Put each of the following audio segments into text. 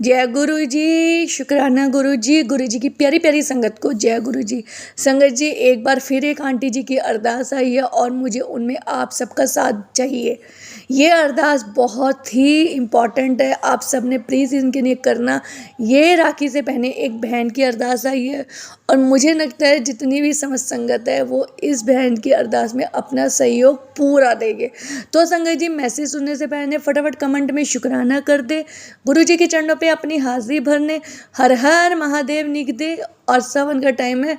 जय गुरु जी, शुक्राना गुरु जी की प्यारी प्यारी संगत को जय गुरु जी। संगत जी, एक बार फिर एक आंटी जी की अरदास आई है और मुझे उनमें आप सबका साथ चाहिए। ये अरदास बहुत ही इम्पॉर्टेंट है, आप सब ने प्लीज़ इनके लिए करना। ये राखी से पहले एक बहन की अरदास आई है और मुझे लगता है जितनी भी समस्त संगत है वो इस बहन की अरदास में अपना सहयोग पूरा देंगे। तो संगत जी, मैसेज सुनने से पहले फटाफट कमेंट में शुक्राना कर दे, गुरु जी के चरणों पे अपनी हाजिरी भरने हर हर महादेव लिख दे। और सावन का टाइम है,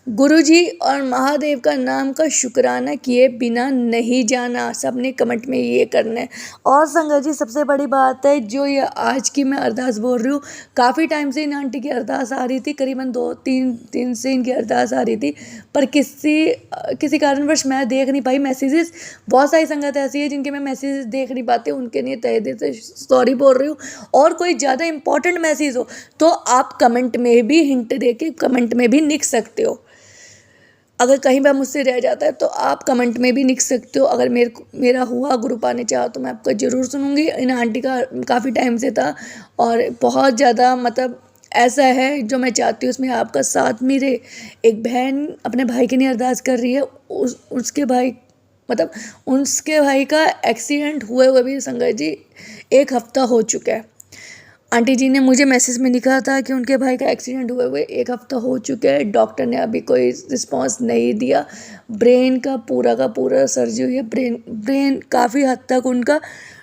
गुरु जी और महादेव का नाम का शुक्राना किए बिना नहीं जाना, सबने कमेंट में ये करना है। और संगत जी, सबसे बड़ी बात है जो ये आज की मैं अरदास बोल रही हूँ, काफ़ी टाइम से इन आंटी की अरदास आ रही थी, करीबन 2-3 दिन से इनकी अरदास आ रही थी, पर किसी कारणवश मैं देख नहीं पाई मैसेजेस। बहुत सारी संगत ऐसी है जिनके मैं मैसेजेस देख नहीं पाते, उनके लिए तहे दिल से सॉरी बोल रही हूँ। और कोई ज़्यादा इंपॉर्टेंट मैसेज हो तो आप कमेंट में भी हिंट दे के कमेंट में भी लिख सकते हो। अगर कहीं बार मुझसे रह जाता है तो आप कमेंट में भी लिख सकते हो। अगर मेरा हुआ गुरु पाने चाहो तो मैं आपका ज़रूर सुनूंगी। इन आंटी का काफ़ी टाइम से था और बहुत ज़्यादा मतलब ऐसा है जो मैं चाहती हूँ उसमें आपका साथ मेरे। एक बहन अपने भाई के लिए अरदास कर रही है, उसके भाई का एक्सीडेंट हुए भी संगत जी 1 हफ्ता हो चुका है। आंटी जी ने मुझे मैसेज में लिखा था कि उनके भाई का एक्सीडेंट हुए 1 हफ्ता हो चुका है, डॉक्टर ने अभी कोई रिस्पांस नहीं दिया। ब्रेन का पूरा सर्जरी हुई है, ब्रेन काफ़ी हद तक उनका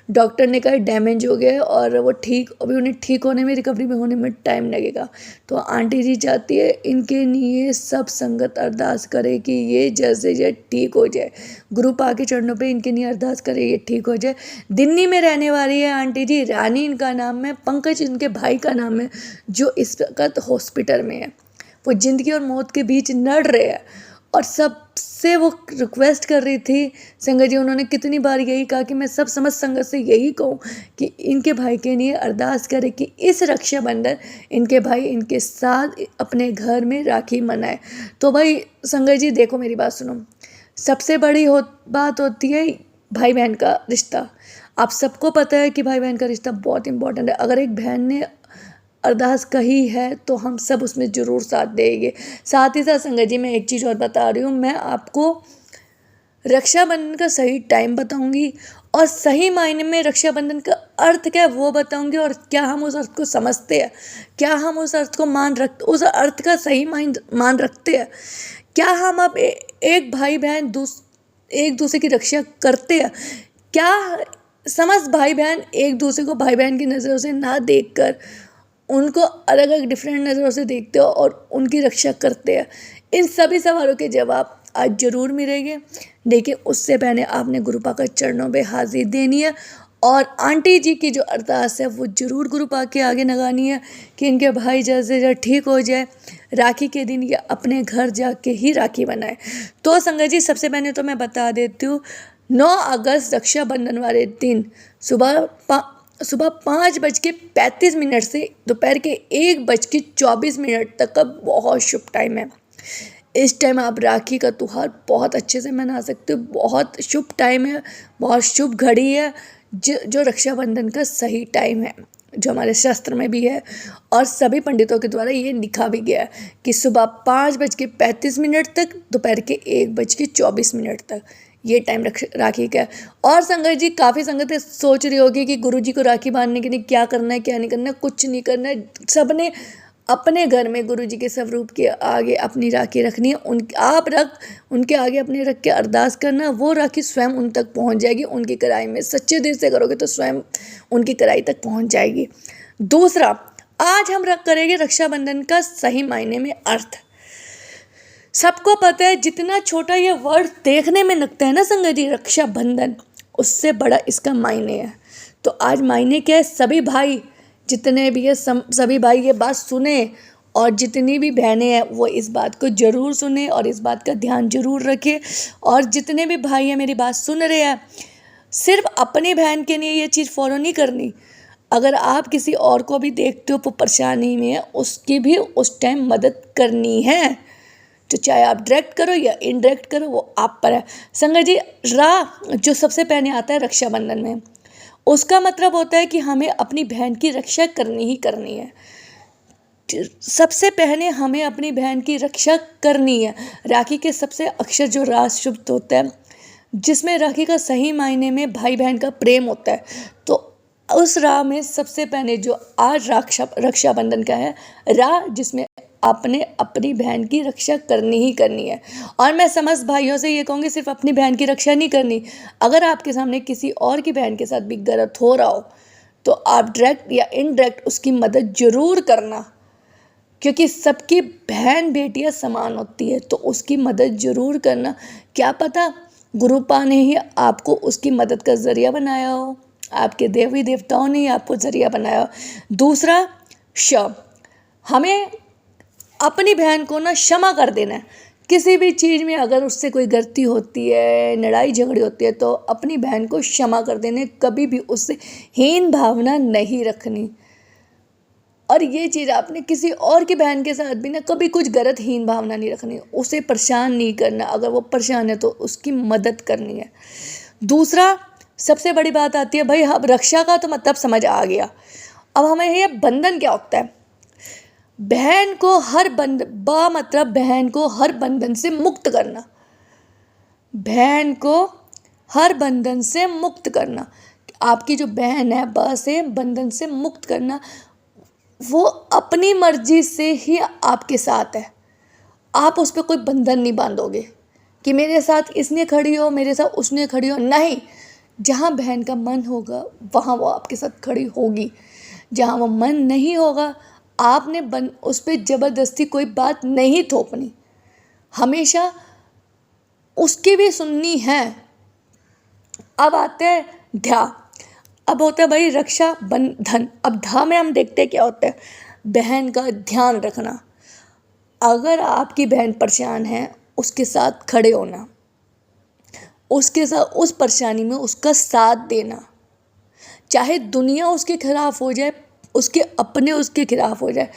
डॉक्टर ने कहा डैमेज हो गया है और वो अभी उन्हें ठीक होने में, रिकवरी में होने में टाइम लगेगा। तो आंटी जी चाहती है इनके लिए सब संगत अरदास करे कि ये जैसे ठीक हो जाए। गुरु पा के चरणों पे इनके लिए अरदास करे ये ठीक हो जाए। दिल्ली में रहने वाली है आंटी जी, रानी इनका नाम है, पंकज इनके भाई का नाम है, जो इस वक्त हॉस्पिटल में है। वो ज़िंदगी और मौत के बीच लड़ रहे हैं और सबसे वो रिक्वेस्ट कर रही थी संगत जी। उन्होंने कितनी बार यही कहा कि मैं सब समझ संगत से यही कहूँ कि इनके भाई के लिए अरदास करें कि इस रक्षाबंधन इनके भाई इनके साथ अपने घर में राखी मनाए। तो भाई संगत जी देखो, मेरी बात सुनो, सबसे बड़ी बात होती है भाई बहन का रिश्ता। आप सबको पता है कि भाई बहन का रिश्ता बहुत इंपॉर्टेंट है। अगर एक बहन ने अरदास कही है तो हम सब उसमें ज़रूर साथ देंगे। साथ ही साथ संगत जी मैं एक चीज़ और बता रही हूँ, मैं आपको रक्षाबंधन का सही टाइम बताऊंगी और सही मायने में रक्षाबंधन का अर्थ क्या है वो बताऊंगी, और क्या हम उस अर्थ को समझते हैं, क्या हम उस अर्थ को उस अर्थ का सही मान रखते हैं, क्या हम अब एक भाई बहन एक दूसरे की रक्षा करते हैं, क्या समस्त भाई बहन एक दूसरे को भाई बहन की नज़रों से ना देखकर उनको अलग अलग डिफरेंट नज़रों से देखते हो और उनकी रक्षा करते हैं। इन सभी सवालों के जवाब आज ज़रूर मिलेंगे, लेकिन उससे पहले आपने गुरुपा के चरणों पे हाजिरी देनी है और आंटी जी की जो अरदास है वो ज़रूर गुरुपा के आगे लगानी है कि इनके भाई जैसे ठीक हो जाए। राखी के दिन ये अपने घर जाके ही राखी बनाए। तो संगत जी सबसे पहले तो मैं बता देती हूँ, 9 अगस्त रक्षाबंधन वाले दिन सुबह 5:35 से दोपहर के 1:24 तक का बहुत शुभ टाइम है। इस टाइम आप राखी का त्यौहार बहुत अच्छे से मना सकते हो। बहुत शुभ टाइम है, बहुत शुभ घड़ी है जो रक्षाबंधन का सही टाइम है, जो हमारे शास्त्र में भी है और सभी पंडितों के द्वारा ये लिखा भी गया है कि सुबह 5:35 तक दोपहर के 1:24 तक ये टाइम राखी का है। और संगत जी काफ़ी संगतें सोच रही होगी कि गुरु जी को राखी बांधने के लिए क्या करना है क्या नहीं करना है। कुछ नहीं करना है, सबने अपने घर में गुरु जी के स्वरूप के आगे अपनी राखी रखनी है। उनके आगे अपने रख के अरदास करना, वो राखी स्वयं उन तक पहुंच जाएगी। उनकी कलाई में सच्चे दिल से करोगे तो स्वयं उनकी कलाई तक पहुंच जाएगी। दूसरा, आज हम करेंगे रक्षाबंधन का सही मायने में अर्थ। सबको पता है जितना छोटा ये वर्ड देखने में लगता है ना संगत जी, रक्षाबंधन, उससे बड़ा इसका मायने है। तो आज मायने क्या है, सभी भाई जितने भी है सभी भाई ये बात सुने और जितनी भी बहनें हैं वो इस बात को ज़रूर सुने और इस बात का ध्यान ज़रूर रखें। और जितने भी भाई हैं मेरी बात सुन रहे हैं, सिर्फ अपनी बहन के लिए ये चीज़ फॉलो नहीं करनी। अगर आप किसी और को भी देखते हो वो परेशानी में है, उसकी भी उस टाइम मदद करनी है। तो चाहे आप डायरेक्ट करो या इनडायरेक्ट करो वो आप पर है। संगत जी, जो सबसे पहले आता है रक्षाबंधन में, उसका मतलब होता है कि हमें अपनी बहन की रक्षा करनी ही करनी है। सबसे पहले हमें अपनी बहन की रक्षा करनी है। राखी के सबसे अक्षर जो रा शब्द होता है, जिसमें राखी का सही मायने में भाई बहन का प्रेम होता है, तो उस रा में सबसे पहले जो आज रक्षाबंधन का है रा, जिसमें आपने अपनी बहन की रक्षा करनी ही करनी है। और मैं समस्त भाइयों से ये कहूँगी, सिर्फ अपनी बहन की रक्षा नहीं करनी, अगर आपके सामने किसी और की बहन के साथ भी गलत हो रहा हो तो आप डायरेक्ट या इनडायरेक्ट उसकी मदद जरूर करना, क्योंकि सबकी बहन बेटियां समान होती है, तो उसकी मदद जरूर करना। क्या पता गुरुपा ने ही आपको उसकी मदद का ज़रिया बनाया हो, आपके देवी देवताओं ने ही आपको ज़रिया बनाया हो। दूसरा, हमें अपनी बहन को ना क्षमा कर देना है। किसी भी चीज़ में अगर उससे कोई गलती होती है, लड़ाई झगड़ी होती है, तो अपनी बहन को क्षमा कर देने, कभी भी उससे हीन भावना नहीं रखनी। और ये चीज़ आपने किसी और की बहन के साथ भी ना कभी कुछ गलत हीन भावना नहीं रखनी, उसे परेशान नहीं करना, अगर वो परेशान है तो उसकी मदद करनी है। दूसरा, सबसे बड़ी बात आती है भाई, अब रक्षा का तो मतलब समझ आ गया, अब हमें ये बंधन क्या होता है। बहन को हर मतलब बहन को हर बंधन से मुक्त करना, बहन को हर बंधन से मुक्त करना। आपकी जो बहन है से बंधन से मुक्त करना, वो अपनी मर्जी से ही आपके साथ है। आप उस पर कोई बंधन नहीं बांधोगे कि मेरे साथ इसने खड़ी हो, मेरे साथ उसने खड़ी हो, नहीं। जहाँ बहन का मन होगा वहाँ वो आपके साथ खड़ी होगी। जहाँ वो मन नहीं होगा, आपने उस पर ज़बरदस्ती कोई बात नहीं थोपनी, हमेशा उसकी भी सुननी है। अब आते हैं ध्या। अब होता है भाई रक्षा बंधन। अब धा में हम देखते हैं क्या होता है, बहन का ध्यान रखना। अगर आपकी बहन परेशान है, उसके साथ खड़े होना, उसके साथ उस परेशानी में उसका साथ देना। चाहे दुनिया उसके खिलाफ हो जाए, उसके अपने उसके खिलाफ हो जाए,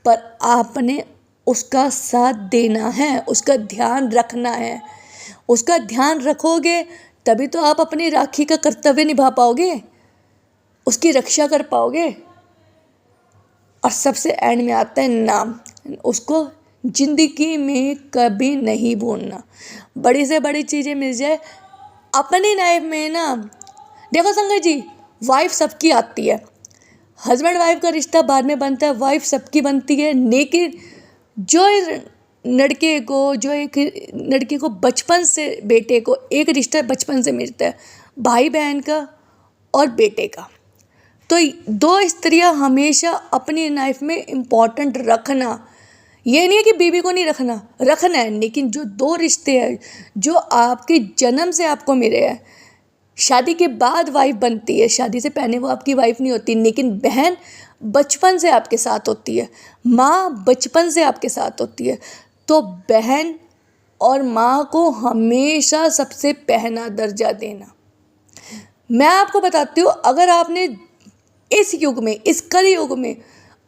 पर आपने उसका साथ देना है, उसका ध्यान रखना है। उसका ध्यान रखोगे तभी तो आप अपनी राखी का कर्तव्य निभा पाओगे, उसकी रक्षा कर पाओगे। और सबसे एंड में आता है नाम, उसको जिंदगी में कभी नहीं भूलना। बड़ी से बड़ी चीज़ें मिल जाए अपनी लाइफ में ना, देखो संगत जी, वाइफ सबकी आती है, हस्बैंड वाइफ का रिश्ता बाद में बनता है, वाइफ सबकी बनती है। लेकिन जो लड़के को, जो एक लड़के को बचपन से, बेटे को एक रिश्ता बचपन से मिलता है, भाई बहन का और बेटे का, तो दो स्त्रियां हमेशा अपनी लाइफ में इम्पोर्टेंट रखना। ये नहीं है कि बीवी को नहीं रखना, रखना है, लेकिन जो दो रिश्ते हैं जो आपके जन्म से आपको मिले हैं, शादी के बाद वाइफ बनती है, शादी से पहले वो आपकी वाइफ नहीं होती, लेकिन बहन बचपन से आपके साथ होती है, माँ बचपन से आपके साथ होती है। तो बहन और माँ को हमेशा सबसे पहला दर्जा देना। मैं आपको बताती हूँ, अगर आपने इस युग में, इस कलयुग में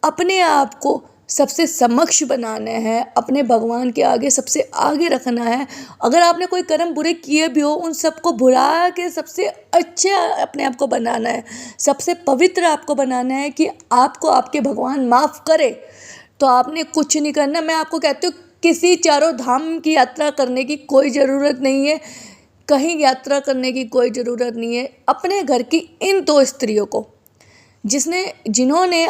अपने आप को सबसे समक्ष बनाना है, अपने भगवान के आगे सबसे आगे रखना है, अगर आपने कोई कर्म बुरे किए भी हो, उन सबको भुला के सबसे अच्छे अपने आप को बनाना है, सबसे पवित्र आपको बनाना है कि आपको आपके भगवान माफ़ करे, तो आपने कुछ नहीं करना। मैं आपको कहती हूँ, किसी चारों धाम की यात्रा करने की कोई ज़रूरत नहीं है, कहीं यात्रा करने की कोई ज़रूरत नहीं है। अपने घर की इन दो स्त्रियों को, जिन्होंने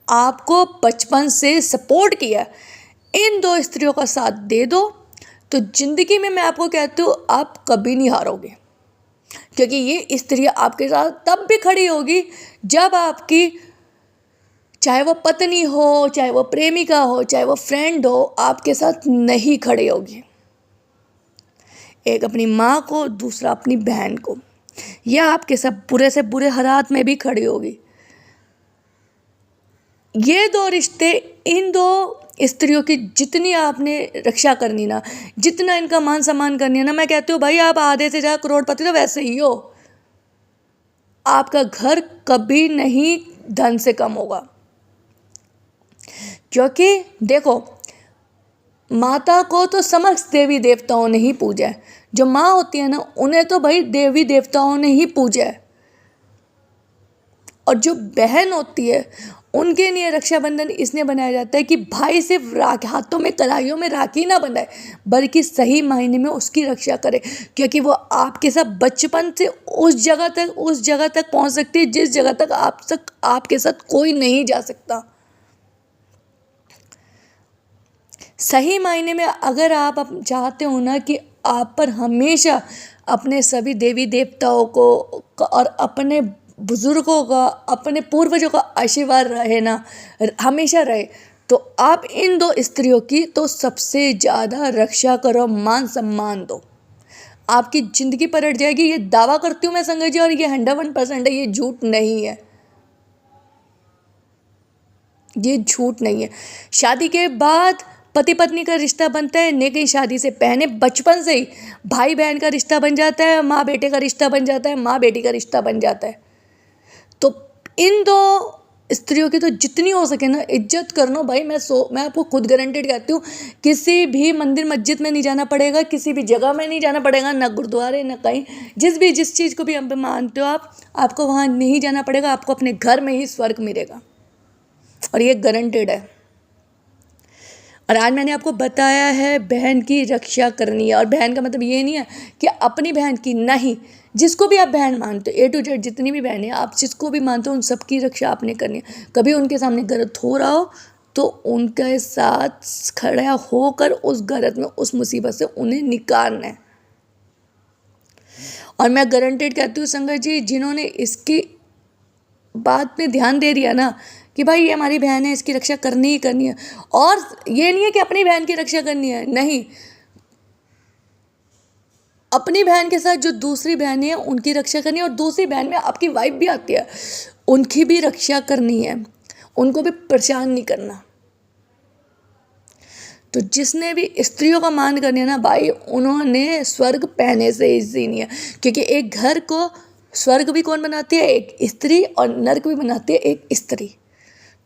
आपको बचपन से सपोर्ट किया, इन दो स्त्रियों का साथ दे दो, तो ज़िंदगी में मैं आपको कहती हूँ आप कभी नहीं हारोगे। क्योंकि ये स्त्रियाँ आपके साथ तब भी खड़ी होगी जब आपकी, चाहे वो पत्नी हो, चाहे वो प्रेमिका हो, चाहे वो फ्रेंड हो, आपके साथ नहीं खड़े होगी। एक अपनी माँ को, दूसरा अपनी बहन को, या आपके सब बुरे से बुरे हालात में भी खड़ी होगी। ये दो रिश्ते, इन दो स्त्रियों की जितनी आपने रक्षा करनी ना, जितना इनका मान सम्मान करनी है ना, मैं कहती हूँ भाई आप आधे से ज़्यादा करोड़पति तो वैसे ही हो। आपका घर कभी नहीं धन से कम होगा। क्योंकि देखो, माता को तो समस्त देवी देवताओं ने ही पूजा है, जो माँ होती है ना, उन्हें तो भाई देवी देवताओं ने ही पूजा है। और जो बहन होती है उनके लिए रक्षाबंधन इसलिए बनाया जाता है कि भाई सिर्फ हाथों में कलाइयों में राखी ना बंधाए, बल्कि सही मायने में उसकी रक्षा करे, क्योंकि वो आपके साथ बचपन से उस जगह तक पहुंच सकती है जिस जगह तक आपके साथ कोई नहीं जा सकता। सही मायने में अगर आप चाहते हो ना कि आप पर हमेशा अपने सभी देवी देवताओं को और अपने बुजुर्गों का, अपने पूर्वजों का आशीर्वाद रहे ना, हमेशा रहे, तो आप इन दो स्त्रियों की तो सबसे ज़्यादा रक्षा करो, मान सम्मान दो, आपकी ज़िंदगी पलट जाएगी। ये दावा करती हूँ मैं संगत जी, और ये 101% है, ये झूठ नहीं है, ये झूठ नहीं है। शादी के बाद पति पत्नी का रिश्ता बनता है, लेकिन शादी से पहले बचपन से ही भाई बहन का रिश्ता बन जाता है, माँ बेटे का रिश्ता बन जाता है, माँ बेटी का रिश्ता बन जाता है। तो इन दो स्त्रियों की तो जितनी हो सके ना इज्जत करना भाई। मैं आपको खुद गारंटेड कहती हूँ, किसी भी मंदिर मस्जिद में नहीं जाना पड़ेगा, किसी भी जगह में नहीं जाना पड़ेगा, ना गुरुद्वारे ना कहीं, जिस चीज़ को भी हम मानते हो आपको वहाँ नहीं जाना पड़ेगा, आपको अपने घर में ही स्वर्ग मिलेगा, और ये गारंटेड है। और आज मैंने आपको बताया है बहन की रक्षा करनी है, और बहन का मतलब ये नहीं है कि अपनी बहन की, नहीं, जिसको भी आप बहन मानते हो, A to Z जितनी भी बहनें आप जिसको भी मानते हो उन सबकी रक्षा आपने करनी है। कभी उनके सामने गलत हो रहा हो तो उनके साथ खड़ा होकर उस गलत में, उस मुसीबत से उन्हें निकालना है। और मैं गारंटेड कहती हूँ संगत जी, जिन्होंने इसकी बात में ध्यान दे दिया ना कि भाई ये हमारी बहन है, इसकी रक्षा करनी ही करनी है, और ये नहीं है कि अपनी बहन की रक्षा करनी है, नहीं, अपनी बहन के साथ जो दूसरी बहनें हैं उनकी रक्षा करनी है, और दूसरी बहन में आपकी वाइफ भी आती है, उनकी भी रक्षा करनी है, उनको भी परेशान नहीं करना। तो जिसने भी स्त्रियों का मान करना है ना भाई, उन्होंने स्वर्ग पहने से ही जीनी है, क्योंकि एक घर को स्वर्ग भी कौन बनाती है? एक स्त्री, और नर्क भी बनाती है एक स्त्री।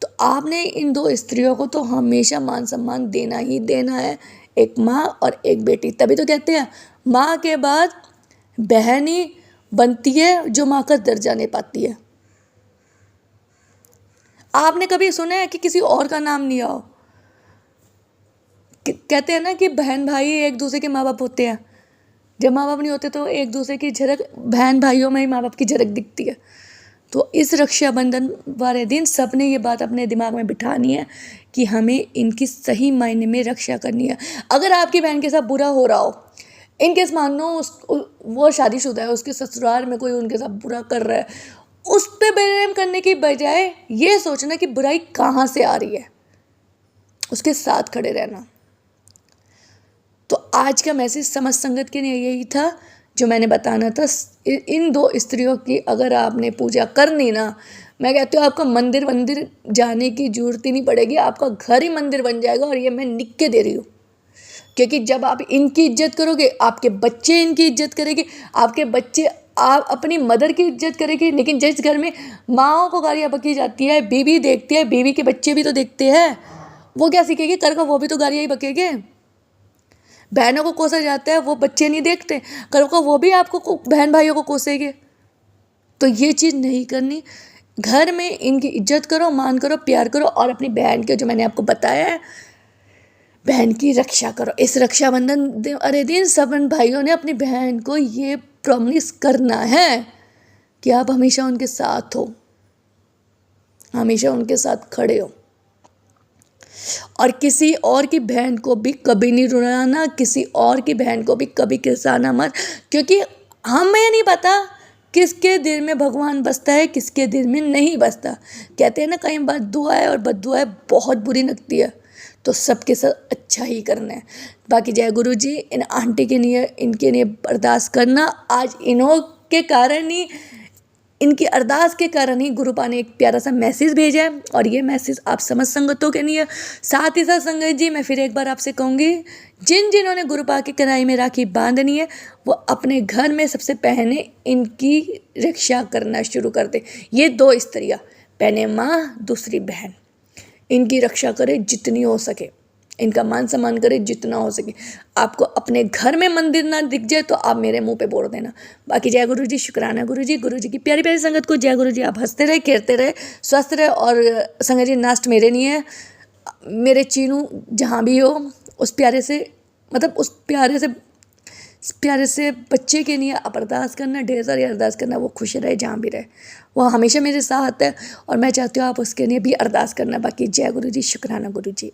तो आपने इन दो स्त्रियों को तो हमेशा मान सम्मान देना ही देना है, एक माँ और एक बेटी। तभी तो कहते हैं माँ के बाद बहन ही बनती है जो माँ का दर्जा नहीं पाती है। आपने कभी सुना है कि किसी और का नाम लिया हो? कहते हैं ना कि बहन भाई एक दूसरे के माँ बाप होते हैं, जब माँ बाप नहीं होते तो एक दूसरे की झलक बहन भाइयों में ही माँ बाप की झलक दिखती है। तो इस रक्षाबंधन वाले दिन सबने ये बात अपने दिमाग में बिठानी है कि हमें इनकी सही मायने में रक्षा करनी है। अगर आपकी बहन के साथ बुरा हो रहा हो, इनकेस मान लो वो शादीशुदा है, उसके ससुराल में कोई उनके साथ बुरा कर रहा है, उस पर ब्लेम करने की बजाय ये सोचना कि बुराई कहाँ से आ रही है, उसके साथ खड़े रहना। तो आज का मैसेज समझ संगत के लिए यही था जो मैंने बताना था। इन दो स्त्रियों की अगर आपने पूजा करनी ना, मैं कहती हूँ आपको मंदिर जाने की जरूरत ही नहीं पड़ेगी, आपका घर ही मंदिर बन जाएगा। और ये मैं लिख के दे रही हूँ, क्योंकि जब आप इनकी इज्जत करोगे, आपके बच्चे इनकी इज्जत करेंगे, आपके बच्चे आप अपनी मदर की इज्जत करेंगे। लेकिन जिस घर में माँओं को गालियाँ बकी जाती है, बीवी देखती है, बीवी के बच्चे भी तो देखते हैं, वो क्या सीखेंगे? कर वो भी तो गालियाँ ही बकेंगे। बहनों को कोसा जाता है, वो बच्चे नहीं देखते, कल को वो भी आपको बहन भाइयों को कोसेंगे। तो ये चीज़ नहीं करनी। घर में इनकी इज्जत करो, मान करो, प्यार करो, और अपनी बहन के जो मैंने आपको बताया है, बहन की रक्षा करो। इस रक्षाबंधन दिन सब भाइयों ने अपनी बहन को ये प्रॉमिस करना है कि आप हमेशा उनके साथ हो, हमेशा उनके साथ खड़े हो, और किसी और की बहन को भी कभी नहीं रुलाना, किसी और की बहन को भी कभी किरसाना मत, क्योंकि हमें नहीं पता किसके दिल में भगवान बसता है, किसके दिल में नहीं बसता। कहते हैं ना कई बार दुआएं और बद्दुआएं बहुत बुरी लगती है, तो सबके साथ अच्छा ही करना है। बाकी जय गुरु जी, इन आंटी के लिए, इनके लिए अरदास करना। आज इन्हों के कारण ही, इनकी अरदास के कारण ही गुरुपा ने एक प्यारा सा मैसेज भेजा है, और ये मैसेज आप समझ संगतों के लिए। साथ ही साथ संगत जी, मैं फिर एक बार आपसे कहूँगी, जिन्होंने गुरुपा की कलाई में राखी बांधनी है, वो अपने घर में सबसे पहले इनकी रक्षा करना शुरू कर दे। ये दो स्त्रियाँ, पहले माँ, दूसरी बहन, इनकी रक्षा करें जितनी हो सके। इनका मान सम्मान करें जितना हो सके। आपको अपने घर में मंदिर ना दिख जाए तो आप मेरे मुंह पे बोल देना। बाकी जय गुरु जी, शुक्राना गुरु जी की प्यारी प्यारी संगत को जय गुरु जी। आप हंसते रहे, खेलते रहे, स्वस्थ रहे। और संगत जी, नास्ट मेरे नहीं है, मेरे चीनू जहाँ भी हो उस प्यारे से, मतलब उस प्यारे से बच्चे के लिए आप अरदास करना, ढेर सारी अरदास करना। वो खुश रहे जहाँ भी रहे, वो हमेशा मेरे साथ है और मैं चाहती हूँ आप उसके लिए भी अरदास करना। बाकी जय गुरु जी, शुक्राना गुरु जी।